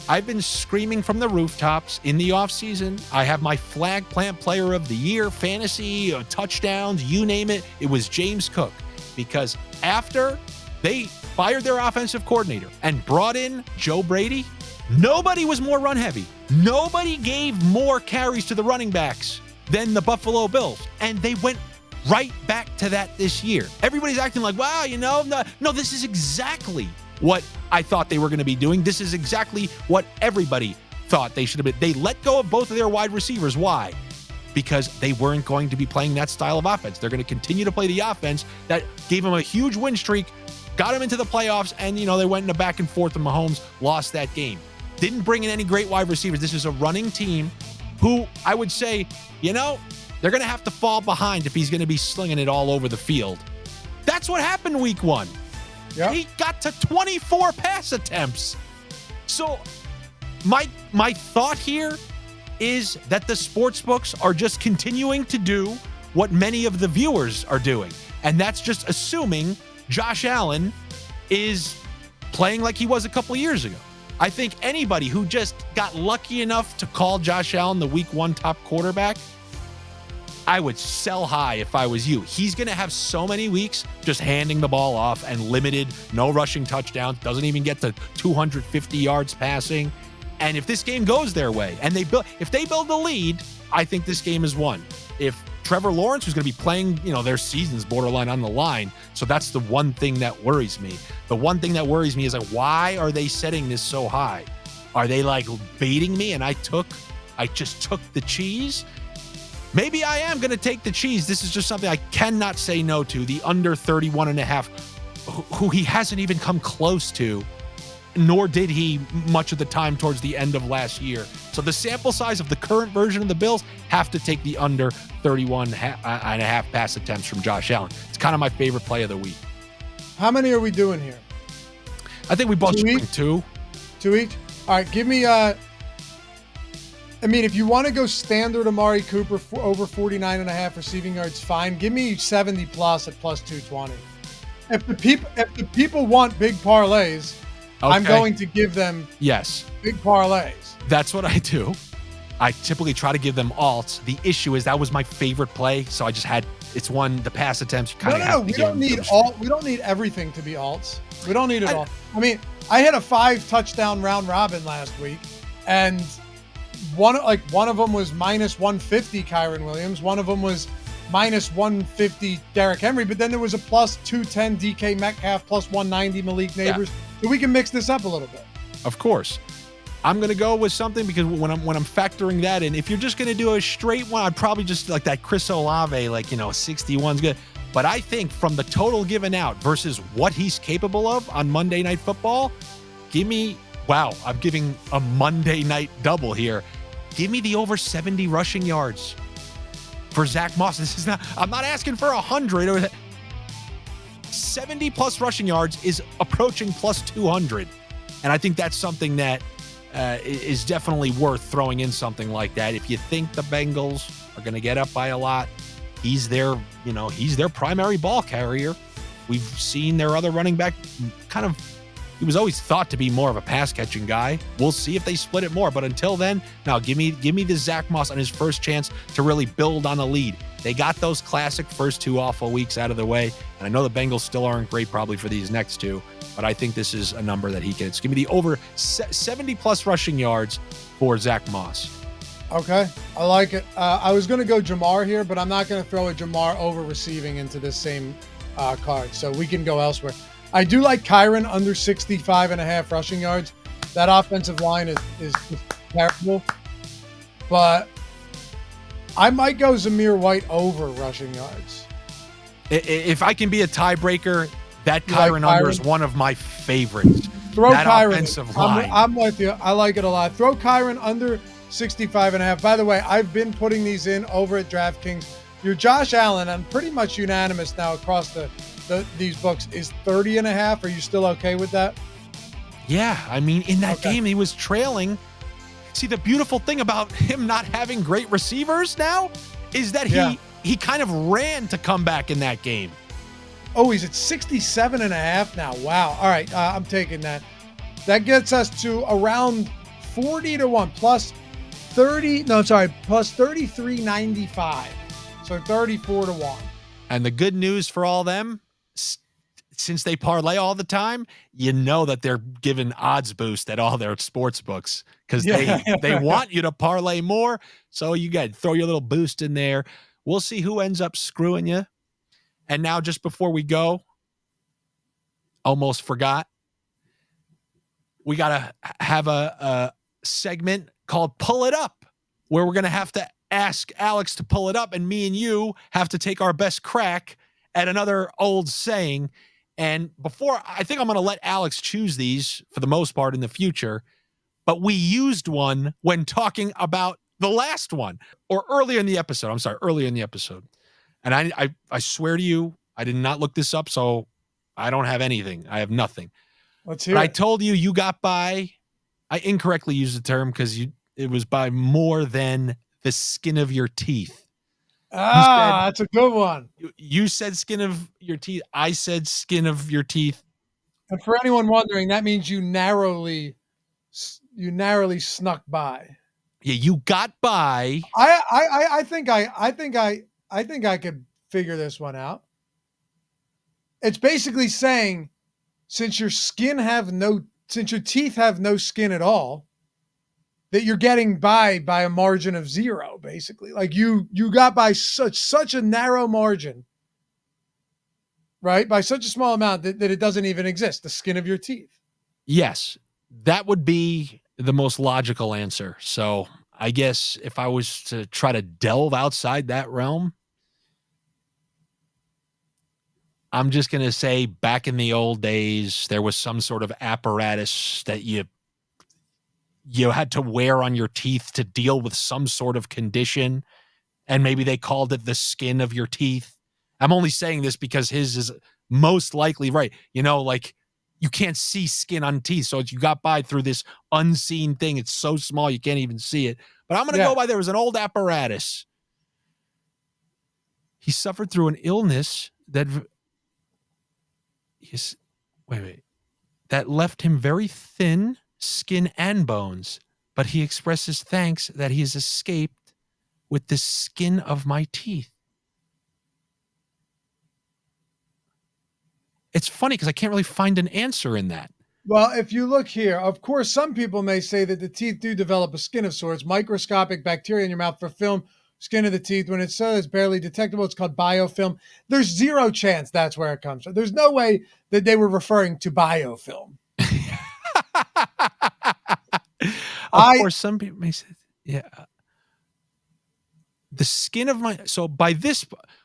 I've been screaming from the rooftops in the offseason. I have my flag plant player of the year, fantasy, touchdowns, you name it. It was James Cook, because after they fired their offensive coordinator and brought in Joe Brady, nobody was more run heavy. Nobody gave more carries to the running backs than the Buffalo Bills. And they went right back to that this year. Everybody's acting like, wow, no, this is exactly what I thought they were going to be doing. This is exactly what everybody thought they should have been. They let go of both of their wide receivers. Why? Because they weren't going to be playing that style of offense. They're going to continue to play the offense that gave them a huge win streak, got them into the playoffs, and, they went in a back and forth, and Mahomes lost that game. Didn't bring in any great wide receivers. This is a running team who I would say, they're going to have to fall behind if he's going to be slinging it all over the field. That's what happened week 1. Yep. He got to 24 pass attempts. So my thought here is that the sportsbooks are just continuing to do what many of the viewers are doing. And that's just assuming Josh Allen is playing like he was a couple of years ago. I think anybody who just got lucky enough to call Josh Allen the week 1 top quarterback, I would sell high if I was you. He's going to have so many weeks just handing the ball off and limited, no rushing touchdowns, doesn't even get to 250 yards passing. And if this game goes their way and if they build the lead, I think this game is won. If Trevor Lawrence, who's going to be playing, their season's borderline on the line. So that's the one thing that worries me. The one thing that worries me is like, why are they setting this so high? Are they like baiting me? And I just took the cheese. Maybe I am going to take the cheese. This is just something I cannot say no to. The under 31.5, who he hasn't even come close to, nor did he much of the time towards the end of last year. So the sample size of the current version of the Bills have to take the under 31.5 pass attempts from Josh Allen. It's kind of my favorite play of the week. How many are we doing here? I think we both bring 2. 2 each? All right, give me if you want to go standard Amari Cooper for over 49.5 receiving yards, fine. Give me 70 plus at plus 220. If the people want big parlays, okay, I'm going to give them big parlays. That's what I do. I typically try to give them alts. The issue is that was my favorite play, so I just had the pass attempts. We don't need everything to be alts. We don't need it all. I had a 5 touchdown round robin last week, and one of them was minus 150 Kyron Williams, one of them was minus 150 Derrick Henry, but then there was a plus 210 DK Metcalf, plus 190 Malik Neighbors. So we can mix this up a little bit. Of course. I'm going to go with something because when I'm factoring that in, if you're just going to do a straight one, I'd probably just like that Chris Olave, 61's good. But I think from the total given out versus what he's capable of on Monday Night Football, I'm giving a Monday night double here. Give me the over 70 rushing yards for Zach Moss. I'm not asking for 100 or 70 plus rushing yards is approaching plus 200. And I think that's something that is definitely worth throwing in something like that. If you think the Bengals are going to get up by a lot, he's their primary ball carrier. We've seen their other running back he was always thought to be more of a pass catching guy. We'll see if they split it more. But until then, now give me the Zach Moss on his first chance to really build on a lead. They got those classic first 2 awful weeks out of the way. And I know the Bengals still aren't great probably for these next 2, but I think this is a number that he gets. Give me the over 70 plus rushing yards for Zach Moss. Okay, I like it. I was going to go Jamar here, but I'm not going to throw a Jamar over receiving into this same card. So we can go elsewhere. I do like Kyron under 65.5 rushing yards. That offensive line is terrible. But I might go Zamir White over rushing yards. If I can be a tiebreaker, that Kyron under is one of my favorites. Throw that Kyron. Offensive line. I'm with you. I like it a lot. Throw Kyron under 65.5. By the way, I've been putting these in over at Draftkings. Your Josh Allen, I'm pretty much unanimous now across these books, is 30.5. Are you still okay with that? Yeah, in that game he was trailing. See, the beautiful thing about him not having great receivers now is that he kind of ran to come back in that game. Oh, he's at 67.5 now. Wow. All right, I'm taking that. That gets us to around 40 to 1 plus 30. No, sorry, plus 33.95. So 34 to 1. And the good news for all them, since they parlay all the time, you know that they're giving odds boost at all their sports books because they want you to parlay more. So you got to throw your little boost in there. We'll see who ends up screwing you. And now, just before we go, almost forgot, we got to have a segment called Pull It Up, where we're going to have to ask Alex to pull it up, and me and you have to take our best crack at another old saying. And I think I'm going to let Alex choose these for the most part in the future, but we used one when talking about the last one, or earlier in the episode. I'm sorry, earlier in the episode. And I swear to you, I did not look this up, so I don't have anything. I have nothing. Let's hear it. I told you got by. I incorrectly used the term because it was by more than the skin of your teeth. That's a good one. You said skin of your teeth. I said skin of your teeth. And for anyone wondering, that means you narrowly snuck by. Yeah, you got by. I think I could figure this one out. It's basically saying, since your teeth have no skin at all, that you're getting by a margin of 0, basically. Like you got by such a narrow margin, right? By such a small amount that it doesn't even exist, the skin of your teeth. Yes, that would be the most logical answer. So I guess if I was to try to delve outside that realm, I'm just going to say back in the old days, there was some sort of apparatus that you had to wear on your teeth to deal with some sort of condition. And maybe they called it the skin of your teeth. I'm only saying this because his is most likely right. Like you can't see skin on teeth. So you got by through this unseen thing. It's so small, you can't even see it. But I'm going to go by, there was an old apparatus. He suffered through an illness that that left him very thin skin and bones, but he expresses thanks that he has escaped with the skin of my teeth. It's funny because I can't really find an answer in that. Well, if you look here, of course, some people may say that the teeth do develop a skin of sorts, microscopic bacteria in your mouth for film, skin of the teeth. When it's so, it's barely detectable. It's called biofilm. There's 0 chance that's where it comes from. There's no way that they were referring to biofilm. Of course, some people may say, the skin of my. So by this,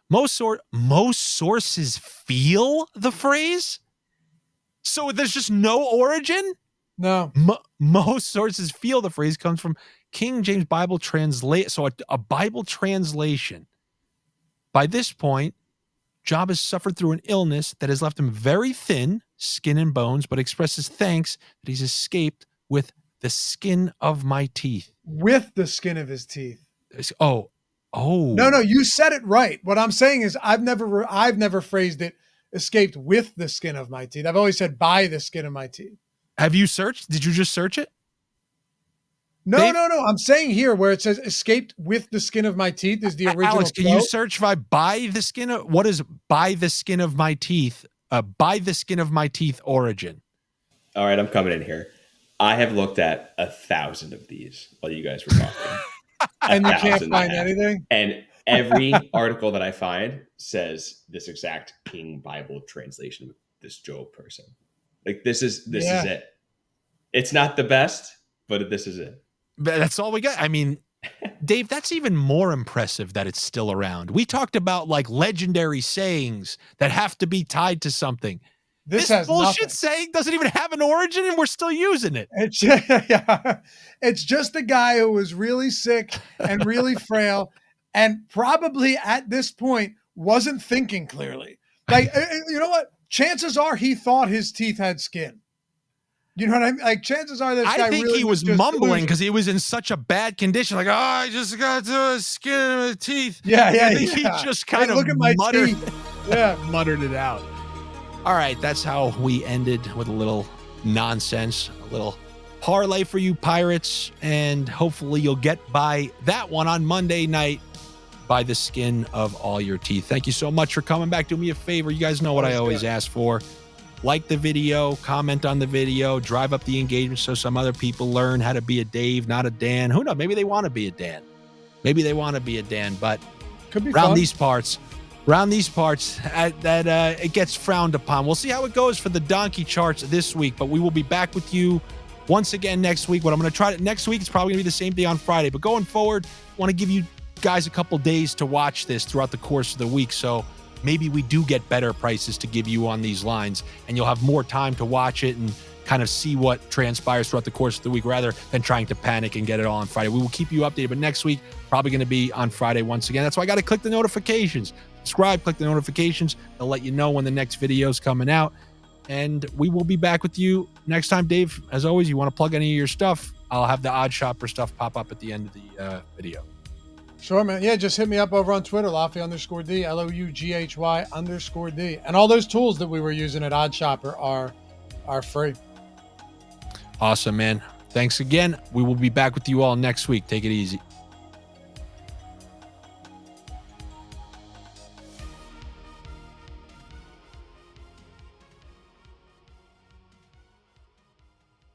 most sources feel the phrase. So there's just no origin. No. Most sources feel the phrase comes from King James Bible translate. So a Bible translation. By this point, Job has suffered through an illness that has left him very thin, skin and bones, but expresses thanks that he's escaped with the skin of my teeth. With the skin of his teeth. Oh. No, you said it right. What I'm saying is I've never phrased it escaped with the skin of my teeth. I've always said by the skin of my teeth. Have you searched? Did you just search it? No. I'm saying here where it says escaped with the skin of my teeth is the original. Alex, can you search by the skin of, what is by the skin of my teeth? By the skin of my teeth origin. All right, I'm coming in here. I have looked at 1,000 of these while you guys were talking. And you can't find anything? And every article that I find says this exact King Bible translation with this Job person. Like this is it. It's not the best, but this is it. That's all we got. I mean, Dave, that's even more impressive that it's still around. We talked about like legendary sayings that have to be tied to something. This bullshit saying doesn't even have an origin and we're still using it. It's just a guy who was really sick and really frail and probably at this point wasn't thinking clearly. Like, you know what? Chances are he thought his teeth had skin. You know what I mean? Like, chances are this guy think really he was mumbling because he was in such a bad condition. Like, I just got to skin of the teeth. Yeah. He just kind of look at my muttered, teeth. Yeah. muttered it out. All right, that's how we ended with a little nonsense, a little parlay for you Pirates, and hopefully you'll get by that one on Monday night by the skin of all your teeth. Thank you so much for coming back. Do me a favor. You guys know what I always ask for. Like the video, comment on the video, drive up the engagement so some other people learn how to be a Dave, not a Dan. Who knows? Maybe they want to be a Dan. But Could be around fun. these parts, it gets frowned upon. We'll see how it goes for the donkey charts this week, but we will be back with you once again next week. What I'm going to try next week is probably going to be the same day on Friday, but going forward, I want to give you guys a couple days to watch this throughout the course of the week. So maybe we do get better prices to give you on these lines, and you'll have more time to watch it and kind of see what transpires throughout the course of the week rather than trying to panic and get it all on Friday. We will keep you updated, but next week, probably going to be on Friday once again. That's why I got to click the notifications. Subscribe, click the notifications. They'll let you know when the next video is coming out. And we will be back with you next time. Dave, as always, you want to plug any of your stuff, I'll have the Odd Shopper stuff pop up at the end of the video. Sure, man. Yeah, just hit me up over on Twitter, Loughy_D, LOUGHY_D. And all those tools that we were using at Odd Shopper are free. Awesome, man. Thanks again. We will be back with you all next week. Take it easy.